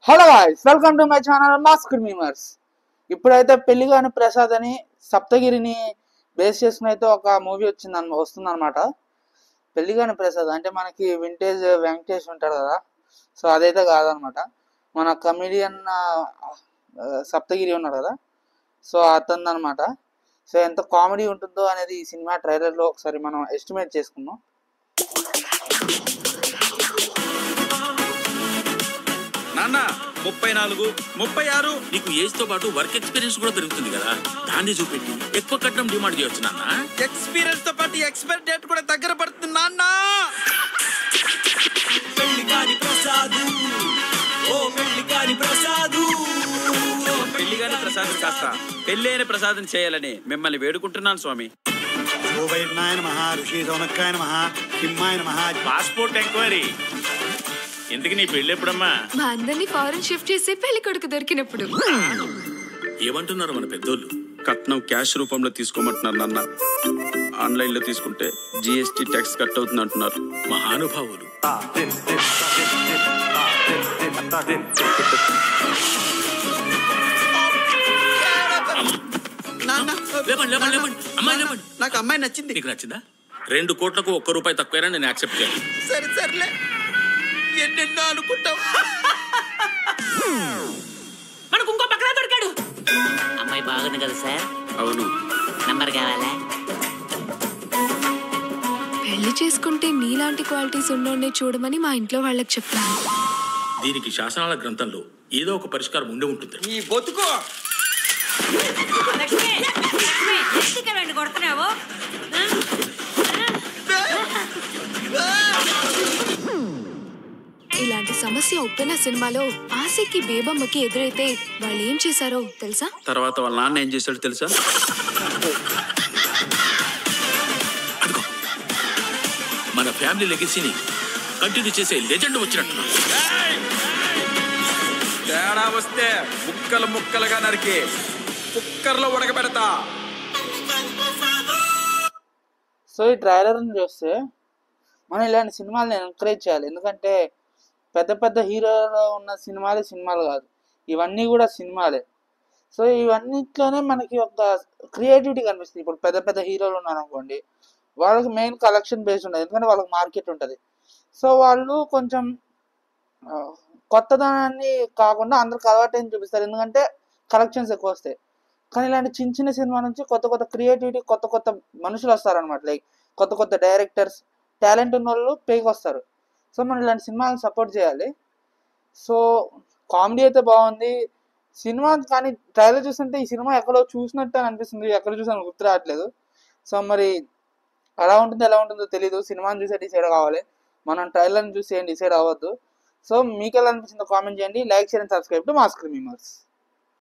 Hello guys, welcome to my channel mask memers. ఇప్పుడైతే పెళ్లిగాని ప్రసాద్ అని సప్తగిరిని base చేసుకుని అయితే ఒక మూవీ వస్తుందన్నమాట. పెళ్లిగాని ప్రసాద్ అంటే మనకి వింటేజ్ వెంకటేష్ ఉంటాడు కదా, సో అదైతే కాదనమాట. మన కమిడియన్ సప్తగిరి ఉన్నాడు కదా, సో అతను అనమాట. సో ఎంత కామెడీ ఉంటుందో అనేది ఈ సినిమా ట్రైలర్లో ఒకసారి మనం ఎస్టిమేట్ చేసుకుందాం. నాన్న 34, 36 నీకు ఏజ్ తో పాటు వర్క్ ఎక్స్పీరియన్స్ కూడా పెరుగుతుంది కదా, దాన్ని చూపెట్టి ఎక్కువ కట్నం డిమాండ్ చేయొచ్చు నాన్న. ఎక్స్పీరియన్స్ తో పాటు ఎక్స్పైర్ డేట్ కూడా దగ్గర పడుతుంది నాన్న. పెళ్లిగాని ప్రసాదు, ఓ పెళ్లిగాని ప్రసాదు, పెళ్లిగాని ప్రసాదం కాస్త పెళ్ళైన ప్రసాదం చేయాలని మిమ్మల్ని వేడుకుంటున్నాను స్వామి. పాస్పోర్ట్ ఎంక్వైరీ ఎందుకు? నీ పెళ్ళి ఎప్పుడమ్మా? మా అందరినీ ఫారెన్ షిఫ్ట్ చేసి పెళ్లి కొడుకు దొరికినప్పుడు. ఏమంటున్నారు మన పెద్దోళ్ళు? కట్నం క్యాష్ రూపంలో తీసుకోమంటున్నారు నాన్న. ఆన్లైన్ లో తీసుకుంటే జిఎస్టీ ట్యాక్స్ కట్ అవుతుంది అంటున్నారు మహానుభావులు. నాకు అమ్మాయి నచ్చింది. నీకు నచ్చిందా? 2 కోట్లకు 1 రూపాయి తక్కువైనా నేను యాక్సెప్ట్ చేయాలి. సరే సర్లే, ఎన్నెన్నో అనుకుంటాం. మనకు ఇంకో పక్కన దొరికాడు. అమ్మాయి బాగుంది కదా సార్? అవును. నంబర్ కావాలా? పెళ్లి చేసుకుంటే నీలాంటి క్వాలిటీస్ ఉన్నోడ్నే చూడమని మా ఇంట్లో వాళ్ళకి చెప్పాను. దీనికి శాసనాల గ్రంథంలో ఏదో ఒక పరిష్కారం ఉండి ఉంటుంది. ఈ బతుకు కొడుతున్నావు. ఇలాంటి సమస్య ఉప్పెన సినిమాలో ఆశకి బేబమ్మకి ఎదురైతే వాళ్ళు ఏం చేశారో తెలుసా? తర్వాత వాళ్ళ నాన్న ఏం చేశాడు తెలుసా? అదిగో మన ఫ్యామిలీ లెగసీని కంటిన్యూ చేసే లెజెండ్ వచ్చినట్టు. తేడా వస్తే ముక్కలు ముక్కలుగా నరికి కుక్కర్లో ఉడకబెడతా. సో ఈ ట్రైలర్ని చూస్తే మనం ఇలాంటి సినిమాలని ఎంకరేజ్ చేయాలి. ఎందుకంటే పెద్ద పెద్ద హీరోలు ఉన్న సినిమాలు కాదు, ఇవన్నీ కూడా సినిమాలే. సో ఇవన్నిట్లోనే మనకి ఒక క్రియేటివిటీ కనిపిస్తుంది. ఇప్పుడు పెద్ద పెద్ద హీరోలు ఉన్నారు అనుకోండి, వాళ్ళకి మెయిన్ కలెక్షన్ బేస్ ఉంటుంది, ఎందుకంటే వాళ్ళకి మార్కెట్ ఉంటుంది. సో వాళ్ళు కొంచెం కొత్తదనాన్ని కాకుండా అందరికి అలవాటైన చూపిస్తారు, ఎందుకంటే కలెక్షన్స్ ఎక్కువ వస్తాయి. కానీ ఇలాంటి చిన్న చిన్న సినిమా నుంచి కొత్త కొత్త క్రియేటివిటీ, కొత్త కొత్త మనుషులు వస్తారనమాట. లైక్ కొత్త కొత్త డైరెక్టర్స్, టాలెంట్ ఉన్న వాళ్ళు పైకి వస్తారు. సో మనం ఇలాంటి సినిమాలను సపోర్ట్ చేయాలి. సో కామెడీ అయితే బాగుంది సినిమా, కానీ ట్రైలర్ చూస్తుంటే ఈ సినిమా ఎక్కడో చూసినట్టు అని అనిపిస్తుంది, ఎక్కడ చూసాను గుర్తు రావట్లేదు. సో మరి ఎలా ఉంటుందో తెలీదు. సినిమాని చూసే డిసైడ్ కావాలి, మనం ట్రైలర్ని చూసి ఏం డిసైడ్ అవ్వద్దు. సో మీకు ఎలా అనిపించిందో కామెంట్ చేయండి. Like, share and subscribe to mask memers.